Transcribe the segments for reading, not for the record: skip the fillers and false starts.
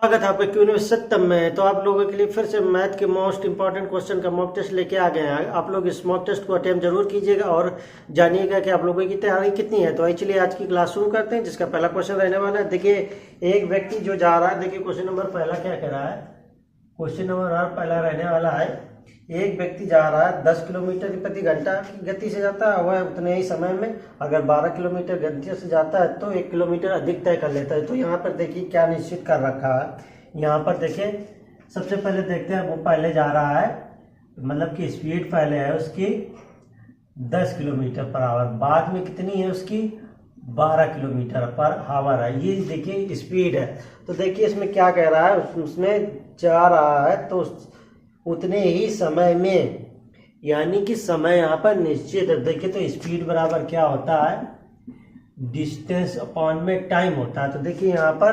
स्वागत है आपका क्यूएनए सत्यम में। तो आप लोगों के लिए फिर से मैथ के मोस्ट इंपॉर्टेंट क्वेश्चन का मॉक टेस्ट लेके आ गए हैं। आप लोग इस मॉक टेस्ट को अटेम्प्ट जरूर कीजिएगा और जानिएगा कि आप लोगों की तैयारी कितनी है। तो चलिए आज की क्लास शुरू करते हैं, जिसका पहला क्वेश्चन रहने वाला है। देखिए, एक व्यक्ति जो जा रहा है, देखिए क्वेश्चन नंबर पहला क्या कह रहा है। क्वेश्चन नंबर पहला रहने वाला है, एक व्यक्ति जा रहा है 10 किलोमीटर प्रति घंटा की गति से जाता है, वह उतने ही समय में अगर 12 किलोमीटर गति से जाता है तो 1 किलोमीटर अधिक तय कर लेता है। तो यहाँ पर देखिए क्या निश्चित कर रखा है। यहाँ पर देखिए सबसे पहले देखते हैं, वो पहले जा रहा है, मतलब कि स्पीड पहले है उसकी 10 किलोमीटर पर आवर, बाद में कितनी है उसकी 12 किलोमीटर पर आवर है। ये देखिए स्पीड है। तो देखिए इसमें क्या कह रहा है, उसमें जा रहा है तो उतने ही समय में, यानी कि समय यहाँ पर निश्चित है। देखिए तो स्पीड बराबर क्या होता है, डिस्टेंस अपॉन में टाइम होता है। तो देखिए यहाँ पर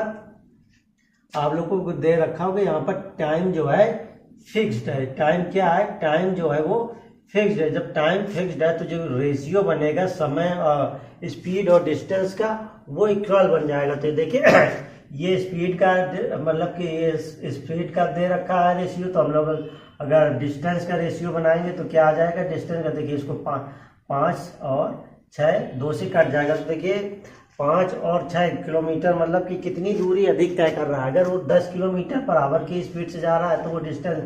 आप लोगों को दे रखा होगा, यहाँ पर टाइम जो है फिक्स्ड है। टाइम क्या है, टाइम जो है वो फिक्स्ड है। जब टाइम फिक्स्ड है तो जो रेशियो बनेगा समय और स्पीड और डिस्टेंस का, वो इक्वल बन जाएगा। तो देखिए ये स्पीड का मतलब कि ये स्पीड का दे रखा है रेशियो, तो हम लोग अगर डिस्टेंस का रेशियो बनाएंगे तो क्या आ जाएगा, डिस्टेंस का देखिए इसको 5 और 6 2 से कट जाएगा। तो देखिए 5 और 6 किलोमीटर, मतलब कि कितनी दूरी अधिक तय कर रहा है। अगर वो 10 किलोमीटर पर आवर की स्पीड से जा रहा है तो वो डिस्टेंस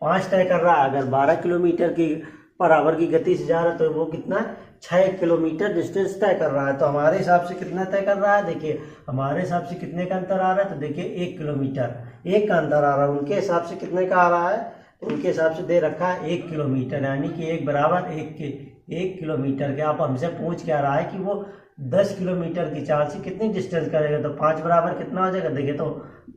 5 तय कर रहा है। अगर 12 किलोमीटर की पर आवर की गति से जा रहा है तो वो कितना 6 किलोमीटर डिस्टेंस तय कर रहा है। तो हमारे हिसाब से कितना तय कर रहा है, देखिए हमारे हिसाब से कितने का अंतर आ रहा है, तो देखिए 1 किलोमीटर, 1 का अंतर आ रहा है। उनके हिसाब से कितने का आ रहा है, तो उनके हिसाब से दे रखा है 1 किलोमीटर, यानी कि 1 बराबर 1 किलोमीटर के। आप हमसे पूछ क्या रहा है कि वो 10 किलोमीटर की चाल से कितनी डिस्टेंस करेगा। तो 5 बराबर कितना हो जाएगा, देखिए तो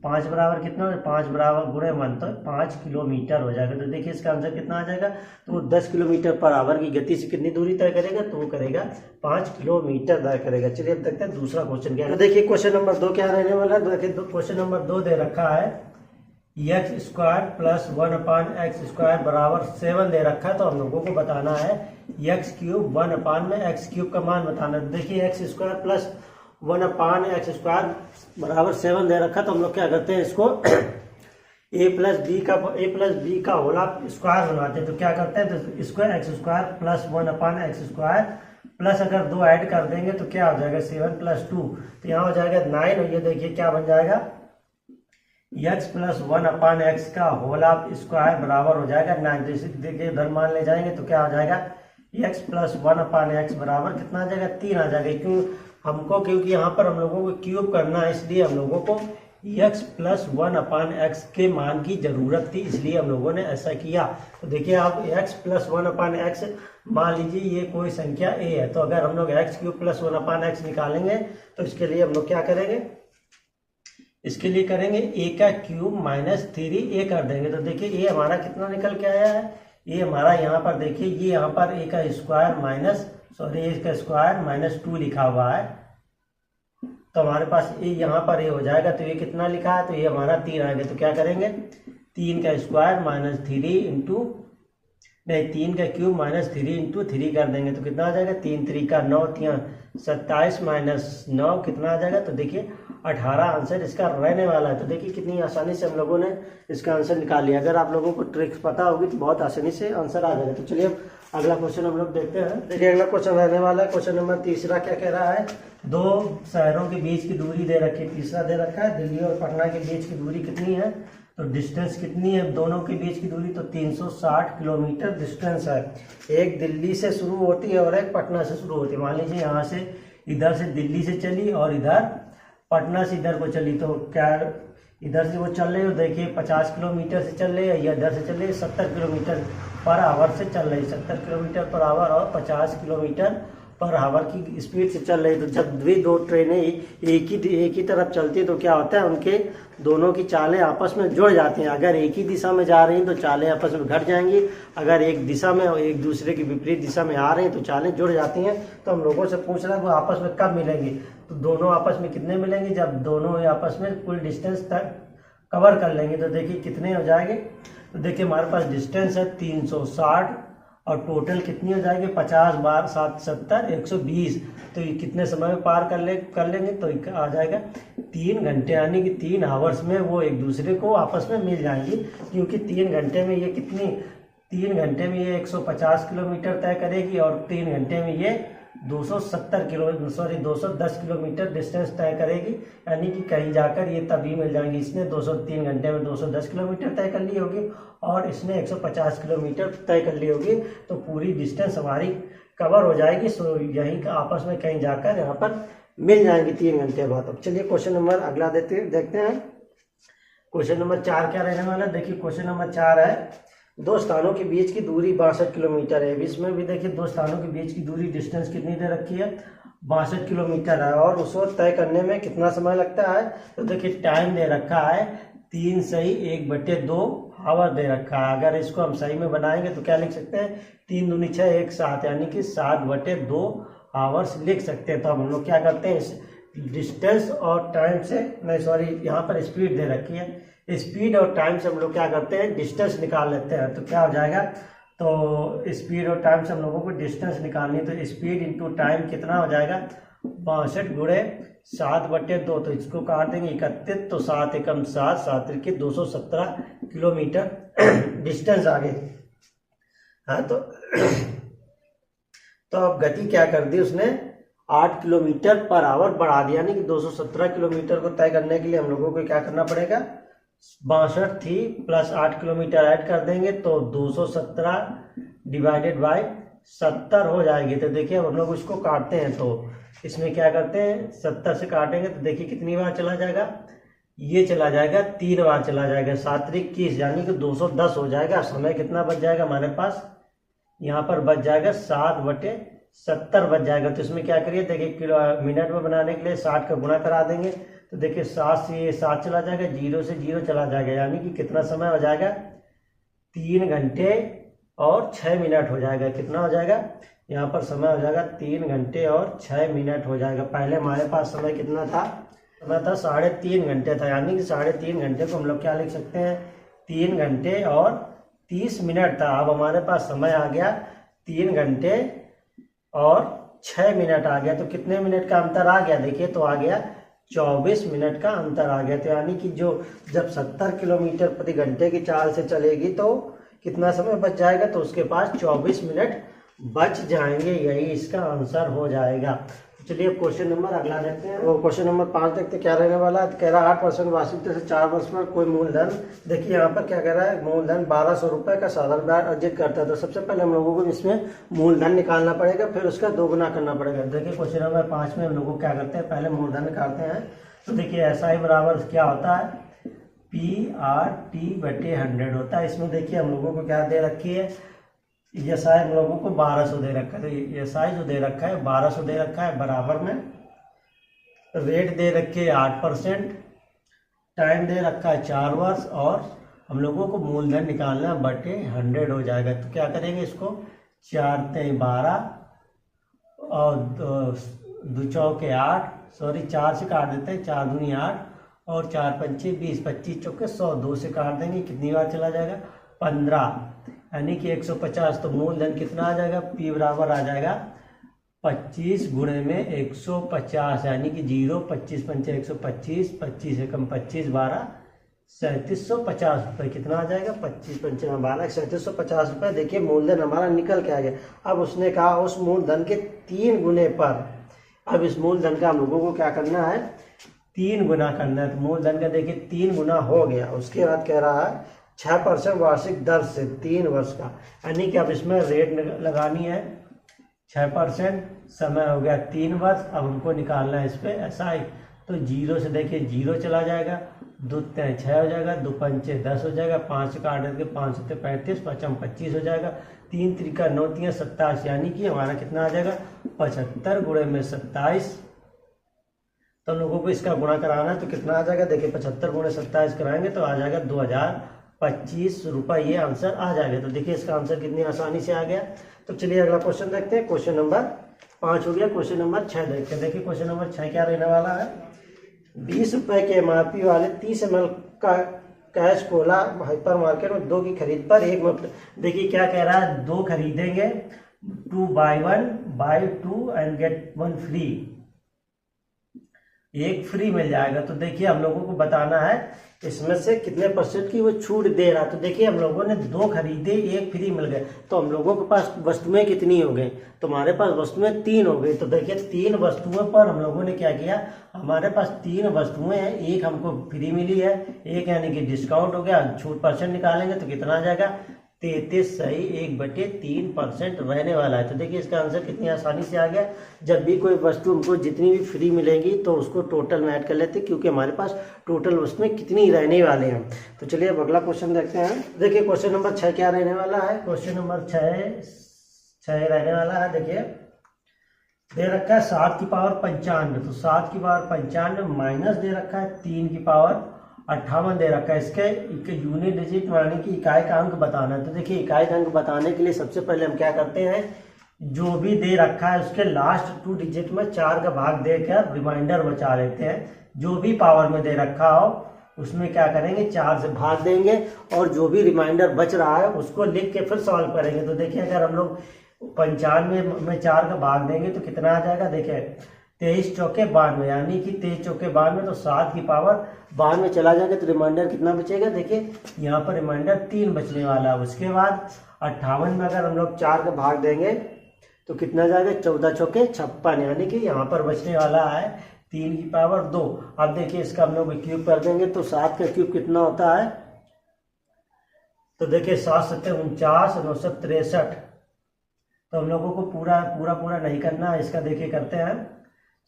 5 बराबर कितना हो जाएगा, 5 बराबर गुणे 1 तो 5 किलोमीटर हो जाएगा। तो देखिए इसका आंसर कितना आ जाएगा, तो वो 10 किलोमीटर पर आवर की गति से कितनी दूरी तय करेगा, तो वो करेगा 5 किलोमीटर तय करेगा। चलिए अब देखते हैं दूसरा क्वेश्चन क्या है। तो देखिए क्वेश्चन नंबर 2 क्या रहने वाला है। देखिए क्वेश्चन नंबर 2 दे रखा है, एक्स स्क्वायर प्लस 1/x² बराबर 7 दे रखा है। तो हम लोगों को बताना है एक्स क्यूब 1 में एक्स क्यूब का मान बताना है। देखिए एक्स स्क्वायर प्लस 1/x² बराबर 7 दे रखा है। तो हम लोग क्या करते हैं, इसको a प्लस बी का होल स्क्वायर बनाते हैं। तो क्या करते हैं, तो इसको x² प्लस 1/x² प्लस अगर 2 ऐड कर देंगे तो क्या हो जाएगा 7 + 2, तो यहाँ हो जाएगा 9। और ये देखिए क्या बन जाएगा, x प्लस 1/x का होल स्क्वायर बराबर हो जाएगा 9। देखिए उधर मान ले जाएंगे तो क्या हो जाएगा, x प्लस 1/x बराबर कितना आ जाएगा, 3 आ जाएगा। क्यों हमको, क्योंकि यहाँ पर हम लोगों को क्यूब करना है, इसलिए हम लोगों को x प्लस 1/x के मान की जरूरत थी, इसलिए हम लोगों ने ऐसा किया। तो देखिए आप x प्लस 1/x मान लीजिए ये कोई संख्या a है, तो अगर हम लोग x क्यूब प्लस 1/x निकालेंगे तो इसके लिए हम लोग क्या करेंगे, इसके लिए करेंगे a का क्यूब माइनस 3a कर देंगे। तो देखिए a हमारा कितना निकल के आया है, ये हमारा यहाँ पर देखिए, ये यहाँ पर a का स्क्वायर माइनस 2 लिखा हुआ है। तो हमारे पास ये यहाँ पर ये हो जाएगा, तो ये कितना लिखा है, तो ये हमारा 3 आएगा। तो क्या करेंगे, 3 का स्क्वायर माइनस 3 का क्यूब माइनस 3 × 3 कर देंगे। तो कितना आ जाएगा, 3 × 3 = 9, 3 27 माइनस 9 कितना आ जाएगा, तो देखिए 18 आंसर इसका रहने वाला है। तो देखिए कितनी आसानी से हम लोगों ने इसका आंसर निकाल लिया। अगर आप लोगों को ट्रिक्स पता होगी तो बहुत आसानी से आंसर आ जाएगा। तो चलिए अब अगला क्वेश्चन हम लोग देखते हैं। देखिए अगला क्वेश्चन रहने वाला है, क्वेश्चन नंबर 3 क्या कह रहा है, 2 शहरों के बीच की दूरी दे रखी है। तीसरा दे रखा है, दिल्ली और पटना के बीच की दूरी कितनी है, तो डिस्टेंस कितनी है दोनों के बीच की दूरी, तो 360 किलोमीटर डिस्टेंस है। एक दिल्ली से शुरू होती है और एक पटना से शुरू होती है। मान लीजिए यहाँ से इधर से दिल्ली से चली और इधर पटना से इधर को चली, तो क्या इधर से वो चल रही है, देखिए 50 किलोमीटर से चल रही है, या इधर से चल रही है 70 किलोमीटर पर आवर से चल रही है, 70 किलोमीटर पर आवर और 50 किलोमीटर पर आवर की स्पीड से चल रही है। तो जब भी 2 ट्रेनें एक ही तरफ चलती है तो क्या होता है, उनके दोनों की चालें आपस में जुड़ जाती हैं। अगर एक ही दिशा में जा रही हैं तो चालें आपस में घट जाएंगी, अगर एक दिशा में एक दूसरे की विपरीत दिशा में आ रहे हैं तो चालें जुड़ जाती हैं। तो हम लोगों से पूछ रहे हैं वो आपस में कब मिलेंगी, तो दोनों आपस में कितने मिलेंगे, जब दोनों आपस में कुल डिस्टेंस तक कवर कर लेंगे। तो देखिए कितने हो जाएंगे, तो देखिए हमारे पास डिस्टेंस है 360 और टोटल कितनी हो जाएगी 50 बार 7 70 120। तो ये कितने समय में पार कर लेंगे तो आ जाएगा 3 घंटे, यानी कि 3 आवर्स में वो एक दूसरे को आपस में मिल जाएंगी, क्योंकि 3 घंटे में ये 150 किलोमीटर तय करेगी और 3 घंटे में ये 210 किलोमीटर डिस्टेंस तय करेगी, यानी कि कहीं जाकर ये तभी मिल जाएंगी। इसने 3 घंटे में 210 किलोमीटर तय कर ली होगी और इसने 150 किलोमीटर तय कर ली होगी, तो पूरी डिस्टेंस हमारी कवर हो जाएगी। सो यहीं आपस में कहीं जाकर यहाँ पर मिल जाएंगी 3 घंटे बाद। अब चलिए क्वेश्चन नंबर अगला देखते हैं। क्वेश्चन नंबर 4 क्या रहने वाला है? देखिए क्वेश्चन नंबर 4 है, दो स्थानों के बीच की दूरी 62 किलोमीटर है। इसमें भी देखिए दो स्थानों के बीच की दूरी डिस्टेंस कितनी दे रखी है 62 किलोमीटर है, और उसको तय करने में कितना समय लगता है? तो देखिए टाइम दे रखा है 3 सही 1/2 आवर दे रखा है। अगर इसको हम सही में बनाएंगे तो क्या लिख सकते हैं 3 दूनी 6 1 7, यानी कि 7/2 आवर्स लिख सकते हैं। तो हम लोग क्या करते हैं, इस डिस्टेंस और टाइम से, नहीं सॉरी यहाँ पर स्पीड दे रखी है, स्पीड और टाइम से हम लोग क्या करते हैं डिस्टेंस निकाल लेते हैं। तो क्या हो जाएगा, तो स्पीड और टाइम से हम लोगों को डिस्टेंस निकालनी है, तो स्पीड इंटू टाइम कितना हो जाएगा 62 गुणे 7/2। तो इसको काट देंगे 31, तो 7 एकम 7 7 के 217 किलोमीटर डिस्टेंस आ गई। हाँ तो अब गति क्या कर दी उसने 8 किलोमीटर पर आवर बढ़ा दिया, यानी कि 217 किलोमीटर को तय करने के लिए हम लोगों को क्या करना पड़ेगा 62 थी प्लस 8 किलोमीटर ऐड कर देंगे तो 217 डिवाइडेड बाय 70 हो जाएगी। तो देखिए हम लोग उसको काटते हैं, तो इसमें क्या करते हैं 70 से काटेंगे तो देखिए कितनी बार चला जाएगा, ये चला जाएगा 3 बार चला जाएगा, 7 21 यानी कि 210 हो जाएगा। समय कितना बच जाएगा हमारे पास, यहाँ पर बच जाएगा 7/70 बच जाएगा। तो इसमें क्या करिए देखिए मिनट में बनाने के लिए 60 का गुणा करा देंगे, तो देखिए 7 से ये 7 चला जाएगा, 0 से 0 चला जाएगा, यानी कि कितना समय हो जाएगा 3 घंटे और 6 मिनट हो जाएगा। कितना हो जाएगा यहाँ पर समय हो जाएगा 3 घंटे और 6 मिनट हो जाएगा। पहले हमारे पास समय कितना था, समय था 3.5 घंटे था, यानी कि 3.5 घंटे को हम लोग क्या लिख सकते हैं 3 घंटे और 30 मिनट था। अब हमारे पास समय आ गया 3 घंटे और 6 मिनट आ गया। तो कितने मिनट का अंतर आ गया, देखिए तो आ गया 24 मिनट का अंतर आ गया। तो यानी कि जो जब 70 किलोमीटर प्रति घंटे की चाल से चलेगी तो कितना समय बच जाएगा, तो उसके पास 24 मिनट बच जाएंगे, यही इसका आंसर हो जाएगा। चलिए क्वेश्चन नंबर अगला देखते हैं। वो क्वेश्चन नंबर 5 देखते क्या रहने वाला है। कह रहा है 8% वार्षिकता से 4 वर्ष पर कोई मूलधन, देखिए यहाँ पर क्या कह रहा है मूलधन 1200 रुपये का साधारण ब्याज अर्जित करता है। तो सबसे पहले हम लोगों को इसमें मूलधन निकालना पड़ेगा, फिर उसका 2 गुना करना पड़ेगा। देखिए क्वेश्चन नंबर 5 में हम लोग क्या करते हैं, पहले मूलधन निकालते हैं। तो देखिए SI बराबर क्या होता है PRT/100 होता है। इसमें देखिए हम लोगों को क्या दे रखी है, SI हम लोगों को 1200 दे रखा है, तो SI जो दे रखा है 1200 दे रखा है, बराबर में रेट दे रखे है 8%, टाइम दे रखा है 4 वर्ष, और हम लोगों को मूलधन निकालना बटे 100 हो जाएगा। तो क्या करेंगे इसको 4 3 12 और 2 चौके 8, सॉरी 4 से काट देते हैं, 4 दूनी 8 और 4 पंचे 20, 25 चौके 100, 2 से काट देंगे, कितनी बार चला जाएगा 15, यानी कि 150। तो मूलधन कितना आ जाएगा, P बराबर आ जाएगा 25 गुणे में 150, यानी कि 0 25 पंचे 125, 25 एकम 25 12 3750 रुपये। कितना आ जाएगा 25 पंचे 12 3750 रुपये। देखिए मूलधन हमारा निकल के आ गया। अब उसने कहा उस मूलधन के 3 गुने पर, अब इस मूलधन का हम लोगों को क्या करना है 3 गुना करना है। तो मूलधन का देखिए 3 गुना हो गया। उसके बाद कह रहा है 6% वार्षिक दर से 3 वर्ष का, यानी कि अब इसमें रेट लगानी है 6%, समय हो गया 3 वर्ष। अब हमको निकालना है इस पर SI, तो 0 से देखिए 0 चला जाएगा, 2 3 6 हो जाएगा, 2 पंचे 10 हो जाएगा, 5 से काट देंगे 5 से 35, 5 25 हो जाएगा, 3 त्रिका 9 3 27, यानी कि हमारा कितना आ जाएगा 75 गुणे में 27। तो लोगों को इसका गुणा कराना है तो कितना आ जाएगा, देखिए 75 गुणे 27 कराएंगे तो आ जाएगा 2025 रुपये, ये आंसर आ जाएगा। तो देखिए इसका आंसर कितनी आसानी से आ गया। तो चलिए अगला क्वेश्चन देखते हैं। क्वेश्चन नंबर 5 हो गया, क्वेश्चन नंबर 6 देखते हैं। देखिए क्वेश्चन नंबर 6 क्या रहने वाला है, 20 रुपये के MRP वाले 30 ml का कैश कोला हाइपर मार्केट में 2 की खरीद पर 1 मुफ्त। देखिए क्या कह रहा है, 2 खरीदेंगे 2 buy 1 buy 2 and get 1 free, एक फ्री मिल जाएगा। तो देखिए हम लोगों को बताना है इसमें से कितने % की वो छूट दे रहा है। तो देखिए हम लोगों ने 2 खरीदे 1 फ्री मिल गए, तो हम लोगों के पास वस्तुएं कितनी हो गई, तो हमारे पास वस्तुएं 3 हो गई। तो देखिए 3 वस्तुओं पर हम लोगों ने क्या किया, हमारे पास 3 वस्तुएं हैं, एक हमको फ्री मिली है, एक यानी कि डिस्काउंट हो गया, छूट % निकालेंगे तो कितना आ जाएगा 33 सही 1/3% रहने वाला है। तो देखिए इसका आंसर कितनी आसानी से आ गया। जब भी कोई वस्तु हमको जितनी भी फ्री मिलेगी तो उसको टोटल में ऐड कर लेते हैं, क्योंकि हमारे पास टोटल वस्तुएं कितनी रहने वाले हैं। तो चलिए अब अगला क्वेश्चन देखते हैं। देखिए क्वेश्चन नंबर 6 क्या रहने वाला है, क्वेश्चन नंबर 6 रहने वाला है। देखिए दे रखा है 7 की पावर 95, तो 7 की पावर 95 माइनस दे रखा है 3 की पावर 58 दे रखा है। इसके यूनिट डिजिट यानी कि इकाई का अंक बताना है। तो देखिए इकाई का अंक बताने के लिए सबसे पहले हम क्या करते हैं, जो भी दे रखा है उसके लास्ट 2 डिजिट में 4 का भाग देकर रिमाइंडर बचा लेते हैं। जो भी पावर में दे रखा हो उसमें क्या करेंगे 4 से भाग देंगे, और जो भी रिमाइंडर बच रहा है उसको लिख के फिर सॉल्व करेंगे। तो देखिए अगर हम लोग 95 में 4 का भाग देंगे तो कितना आ जाएगा, देखिए 23 चौके 92, यानी कि 23 चौके 92, तो 7 की पावर 92 में चला जाएगा तो रिमाइंडर कितना बचेगा, देखिए यहाँ पर रिमाइंडर 3 बचने वाला है। उसके बाद 58 में अगर हम लोग 4 का भाग देंगे तो कितना जाएगा 14 चौके 56, यानी कि यहाँ पर बचने वाला है 3 की पावर 2। अब देखिए इसका हम लोग क्यूब कर देंगे तो 7 का क्यूब कितना होता है, तो देखिए 7 7 49 9 63। तो हम लोगों को पूरा नहीं करना है, इसका देखिए करते हैं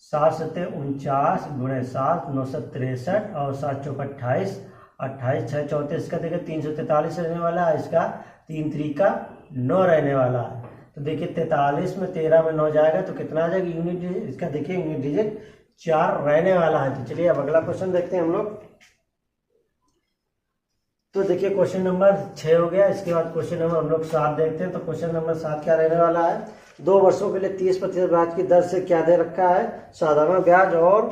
7 7 49 गुणे 7 9 63 और 7 चौक 28 28 6 34 का देखिए 343 रहने वाला है। इसका 3 3 का 9 रहने वाला है। तो देखिए 43 में 13 में 9 जाएगा तो कितना आ जाएगा यूनिट डिजिट, इसका देखिए यूनिट डिजिट 4 रहने वाला है। तो चलिए अब अगला क्वेश्चन देखते हैं हम लोग। तो देखिए क्वेश्चन नंबर 6 हो गया। इसके बाद क्वेश्चन नंबर हम लोग 7 देखते हैं। तो क्वेश्चन नंबर 7 क्या रहने वाला है, 2 वर्षों के लिए 30% ब्याज की दर से क्या दे रखा है, साधारण ब्याज और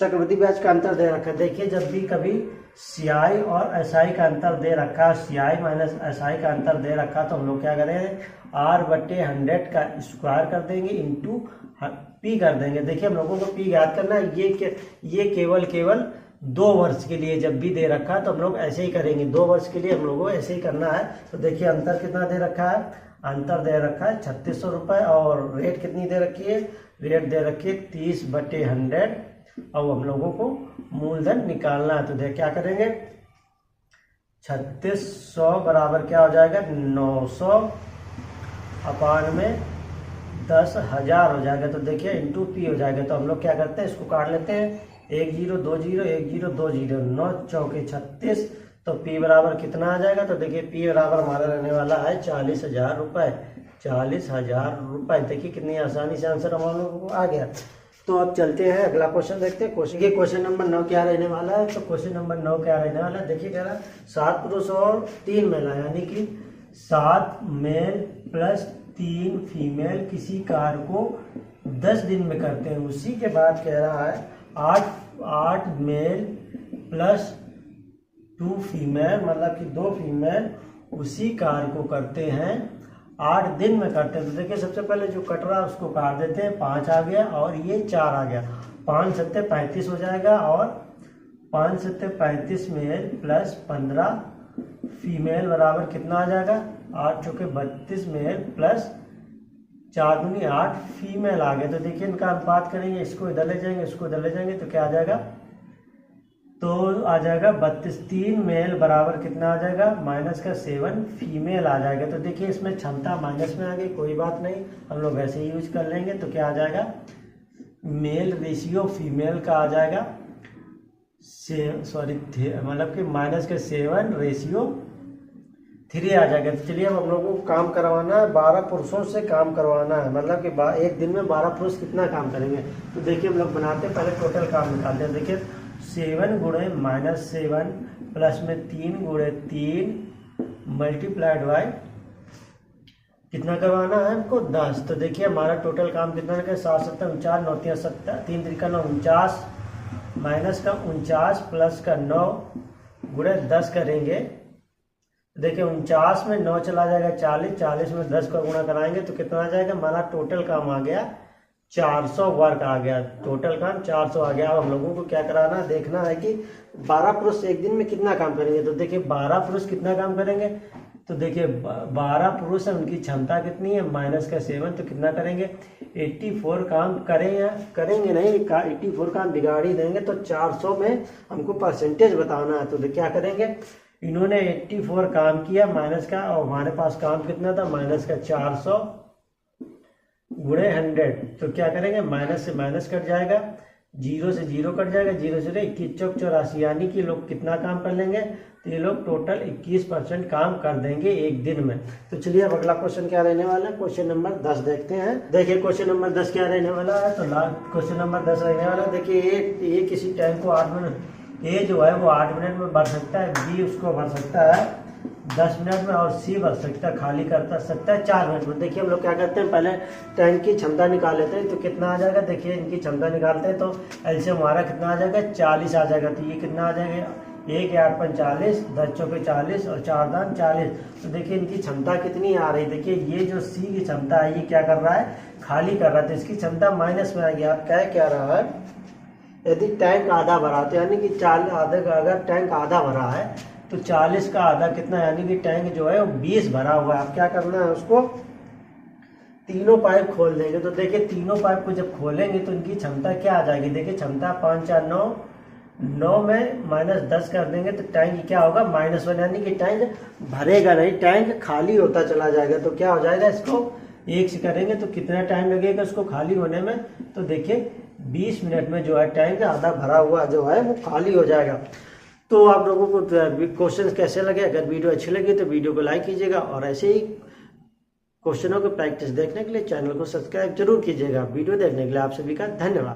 चक्रवृद्धि ब्याज का अंतर दे रखा है। देखिए जब भी कभी सीआई और एसआई का अंतर दे रखा है, सीआई माइनस एसआई का अंतर दे रखा, तो हम लोग क्या करेंगे R/100 का स्क्वायर कर देंगे इंटू पी कर देंगे। देखिए हम लोगों को पी याद करना है, ये केवल 2 वर्ष के लिए जब भी दे रखा है तो हम लोग ऐसे ही करेंगे, 2 वर्ष के लिए हम लोगों को ऐसे ही करना है। तो देखिए अंतर कितना दे रखा है, अंतर दे रखा है 3600 रुपये, और रेट कितनी दे रखी है, रेट दे रखी है 30/100, और हम लोगों को मूलधन निकालना है। तो देख क्या करेंगे 3600 बराबर क्या हो जाएगा 900 अपान में 10,000 हो जाएगा। तो देखिए इंटू पी हो जाएगा। तो हम लोग क्या करते हैं इसको काट लेते हैं, 1 0 2 0 1 0 2 0 9 चौके 36। तो पी बराबर कितना आ जाएगा, तो देखिए पी बराबर हमारा रहने वाला है 40,000 रुपये, 40,000 रुपये। देखिए कितनी आसानी से आंसर हम लोगों को आ गया। तो अब चलते हैं अगला क्वेश्चन देखते हैं। क्वेश्चन नंबर 9 क्या रहने वाला है। तो क्वेश्चन नंबर 9 क्या रहने वाला है, देखिए कह रहा है 7 पुरुष और 3 महिला, यानी कि 7 मेल प्लस 3 फीमेल किसी कार्य को 10 दिन में करते हैं। उसी के बाद कह रहा है 8 मेल प्लस 2 फीमेल, मतलब कि 2 फीमेल उसी कार्य को करते हैं 8 दिन में करते हैं। तो देखिए सबसे पहले जो कट रहा है उसको काट देते हैं, 5 आ गया और ये 4 आ गया, 5 7 35 हो जाएगा, और 5 7 35 मेल प्लस 15 फीमेल बराबर कितना आ जाएगा 8 चौके 32 मेल प्लस 4 दूनी 8 फीमेल आ गए। तो देखिए इनका अनुपात करेंगे, इसको इधर ले जाएंगे, इसको इधर ले जाएंगे, तो क्या आ जाएगा, तो आ जाएगा 32 3 मेल बराबर कितना आ जाएगा माइनस का 7 फीमेल आ जाएगा। तो देखिए इसमें क्षमता माइनस में आ गई, कोई बात नहीं, हम लोग ऐसे ही यूज कर लेंगे। तो क्या आ जाएगा मेल रेशियो फीमेल का आ जाएगा मतलब कि माइनस के 7/3 आ जाएगा। तो चलिए अब हम लोगों को काम करवाना है, 12 पुरुषों से काम करवाना है, मतलब कि एक दिन में 12 पुरुष कितना काम करेंगे। तो देखिए हम लोग बनाते हैं, पहले टोटल काम निकालते हैं। देखिए 7 गुणे -7 प्लस में 3 गुणे 3 मल्टीप्लाइड बाय कितना करवाना है हमको 10। तो देखिए हमारा टोटल काम कितना लगा 7 7 49 9 3 7 3 3 का 9 49 माइनस का 49 प्लस का 9 गुणे 10 करेंगे, देखिए 49 में 9 चला जाएगा 40, 40 में 10 का गुणा कराएंगे तो कितना आ जाएगा, हमारा टोटल काम आ गया 400 वर्क आ गया, टोटल काम 400 आ गया। अब हम लोगों को क्या कराना है, देखना है कि 12 पुरुष एक दिन में कितना काम करेंगे। तो देखिए 12 पुरुष कितना काम करेंगे, तो देखिए 12 पुरुष है, उनकी क्षमता कितनी है, -7, तो कितना करेंगे 84 काम करें या करेंगे नहीं, 84 काम बिगाड़ ही देंगे। तो 400 में हमको परसेंटेज बताना है। तो क्या करेंगे, इन्होंने 84 काम किया माइनस का, और हमारे पास काम कितना था -400 गुणे 100, तो क्या करेंगे माइनस से माइनस कट जाएगा, 0 से 0 कट जाएगा, 0 से 21 चौक 84, यानी कि लोग कितना काम कर लेंगे, तो ये लोग टोटल 21% काम कर देंगे एक दिन में। तो चलिए अब अगला क्वेश्चन क्या रहने वाला है, क्वेश्चन नंबर 10 देखते हैं। देखिए क्वेश्चन नंबर 10 क्या रहने वाला है, तो क्वेश्चन नंबर 10 रहने वाला है। देखिए ये किसी टाइम को 8 मिनट, ए जो है वो 8 मिनट में भर सकता है, बी उसको भर सकता है 10 मिनट में, और सी भर सकता है, खाली करता सकता है 4 मिनट में। देखिए हम लोग क्या करते हैं, पहले टैंक की क्षमता निकाल लेते हैं। तो कितना आ जाएगा, देखिए इनकी क्षमता निकालते हैं तो एलसीएम हमारा कितना आ जाएगा, 40 आ जाएगा। तो ये कितना आ जाएगा, 1 या 8 × 40, 10 चौके 40 और 4 दान 40। तो देखिए इनकी क्षमता कितनी आ रही है, देखिए ये जो सी की क्षमता है ये क्या कर रहा है, खाली कर रहा है, तो इसकी क्षमता माइनस में आ गया। आप क्या रहा है, यदि टैंक आधा भरा तो यानी कि अगर टैंक आधा भरा है तो 40 का आधा कितना, यानी कि टैंक जो है वो 20 भरा हुआ है। अब क्या करना है, उसको तीनों पाइप खोल देंगे। तो देखिए तीनों पाइप को जब खोलेंगे तो इनकी क्षमता क्या आ जाएगी, देखिए क्षमता 5 4 9, 9 में -10 कर देंगे तो टैंक क्या होगा -1, यानी कि टैंक भरेगा नहीं, टैंक खाली होता चला जाएगा। तो क्या हो जाएगा, इसको 1 से करेंगे तो कितना टाइम लगेगा इसको खाली होने में, तो देखिए 20 मिनट में जो है टैंक आधा भरा हुआ जो है वो खाली हो जाएगा। तो आप लोगों को क्वेश्चन कैसे लगे, अगर वीडियो अच्छी लगी तो वीडियो को लाइक कीजिएगा, और ऐसे ही क्वेश्चनों को प्रैक्टिस देखने के लिए चैनल को सब्सक्राइब जरूर कीजिएगा। वीडियो देखने के लिए आप सभी का धन्यवाद।